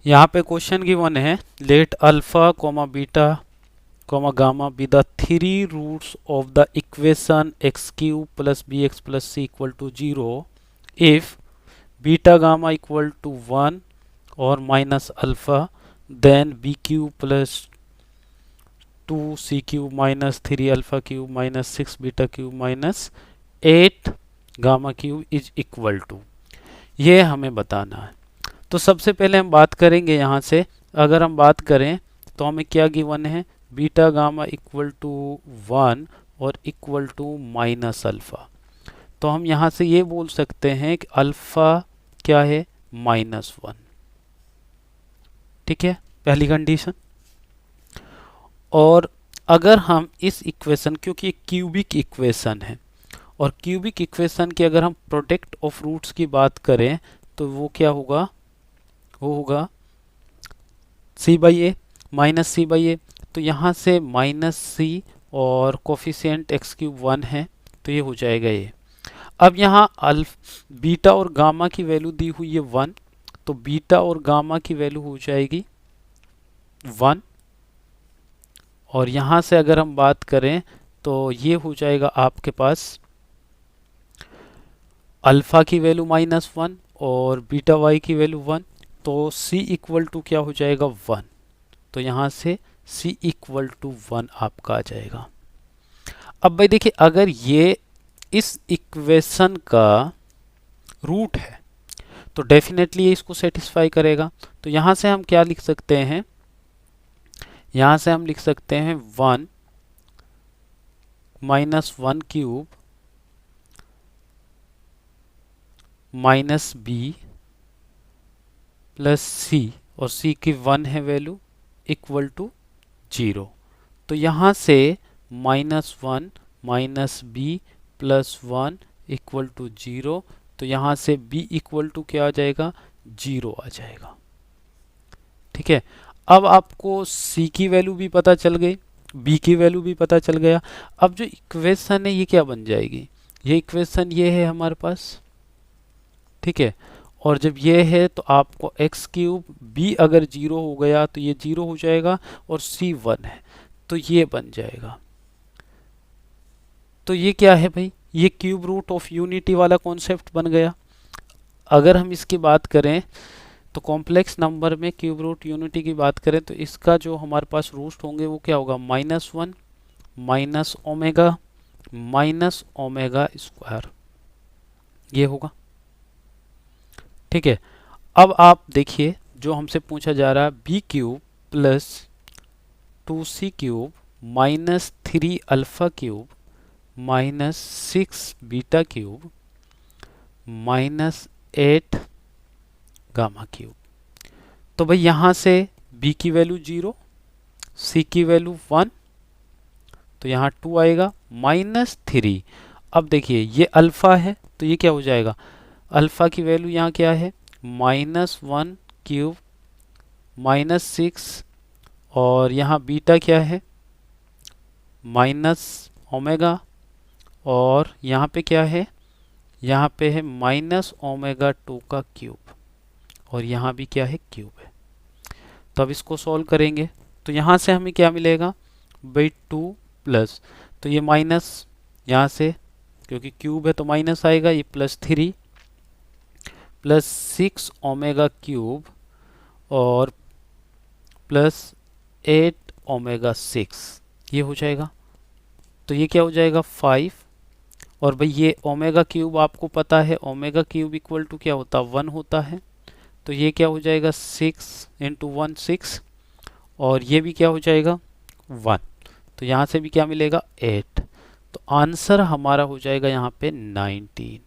यहाँ पे question given है, let alpha comma beta comma gamma be the three roots of the equation x cube plus bx plus c equal to 0 if beta gamma equal to 1 or minus alpha, then b cube plus 2 c cube minus 3 alpha cube minus 6 beta cube minus 8 gamma cube is equal to, ये हमें बताना है। तो सबसे पहले हम बात करेंगे यहाँ से, अगर हम बात करें तो हमें क्या गिवन है, बीटा गामा इक्वल टू 1 और इक्वल टू माइनस अल्फा। तो हम यहाँ से ये बोल सकते हैं कि अल्फा क्या है, -1। ठीक है, पहली कंडीशन। और अगर हम इस इक्वेशन, क्योंकि क्यूबिक इक्वेशन है और क्यूबिक इक्वेशन की अगर हम प्रोडक्ट ऑफ रूट्स की बात करें तो वो क्या होगा, वो होगा c by a minus c by a. तो यहाँ से माइनस सी और कोफिशिएंट एक्स क्यूब 1 है, तो ये हो जाएगा ये। अब यहाँ बीटा और गामा की वैल्यू दी हुई है 1, तो बीटा और गामा की वैल्यू हो जाएगी 1। और यहाँ से अगर हम बात करें तो ये हो जाएगा आपके पास अल्फा की वैल्यू -1 और बीटा वाई की वैल्यू 1, तो c इक्वल टू क्या हो जाएगा 1। तो यहाँ से c इक्वल टू 1 आपका आ जाएगा। अब भाई देखिए, अगर ये इस इक्वेशन का रूट है तो डेफिनेटली ये इसको सेटिस्फाई करेगा। तो यहाँ से हम क्या लिख सकते हैं, यहाँ से हम लिख सकते हैं 1 -1 क्यूब माइनस बी प्लस सी, और सी की 1 है वैल्यू, इक्वल टू 0। तो यहाँ से -1 minus B plus 1 equal to 0। तो यहाँ से b इक्वल टू क्या आ जाएगा, 0 आ जाएगा। ठीक है, अब आपको c की वैल्यू भी पता चल गई, b की वैल्यू भी पता चल गया। अब जो इक्वेशन है ये क्या बन जाएगी, ये इक्वेशन ये है हमारे पास। ठीक है, और जब ये है तो आपको एक्स क्यूब, b अगर 0 हो गया तो ये 0 हो जाएगा, और c 1 है तो ये बन जाएगा। तो ये क्या है भाई, ये क्यूब रूट ऑफ यूनिटी वाला कॉन्सेप्ट बन गया। अगर हम इसकी बात करें तो कॉम्प्लेक्स नंबर में क्यूब रूट यूनिटी की बात करें तो इसका जो हमारे पास रूट होंगे वो क्या होगा, -1 माइनस ओमेगा स्क्वायर, ये होगा। ठीक है, अब आप देखिए जो हमसे पूछा जा रहा है, B cube plus 2c cube minus 3 alpha cube minus 6 beta cube minus 8 gamma cube. तो भाई यहाँ से b की वैल्यू 0, c की वैल्यू 1, तो यहाँ 2 आएगा, -3। अब देखिए ये अल्फा है तो ये क्या हो जाएगा, अल्फा की वैल्यू यहाँ क्या है, -1 क्यूब -6, और यहाँ बीटा क्या है, माइनस ओमेगा, और यहाँ पे क्या है, यहाँ पे है -ओमेगा 2 का क्यूब, और यहाँ भी क्या है, क्यूब है। तो अब इसको सॉल्व करेंगे तो यहाँ से हमें क्या मिलेगा भाई, 2 प्लस, तो ये माइनस यहाँ से क्योंकि क्यूब है तो माइनस आएगा, ये +3 प्लस 6 ओमेगा क्यूब और प्लस 8 ओमेगा 6, ये हो जाएगा। तो ये क्या हो जाएगा 5, और भाई ये ओमेगा क्यूब आपको पता है, ओमेगा क्यूब इक्वल टू क्या होता है, 1 होता है। तो ये क्या हो जाएगा 6 इंटू 1 6, और ये भी क्या हो जाएगा 1, तो यहाँ से भी क्या मिलेगा 8। तो आंसर हमारा हो जाएगा यहाँ पे 19।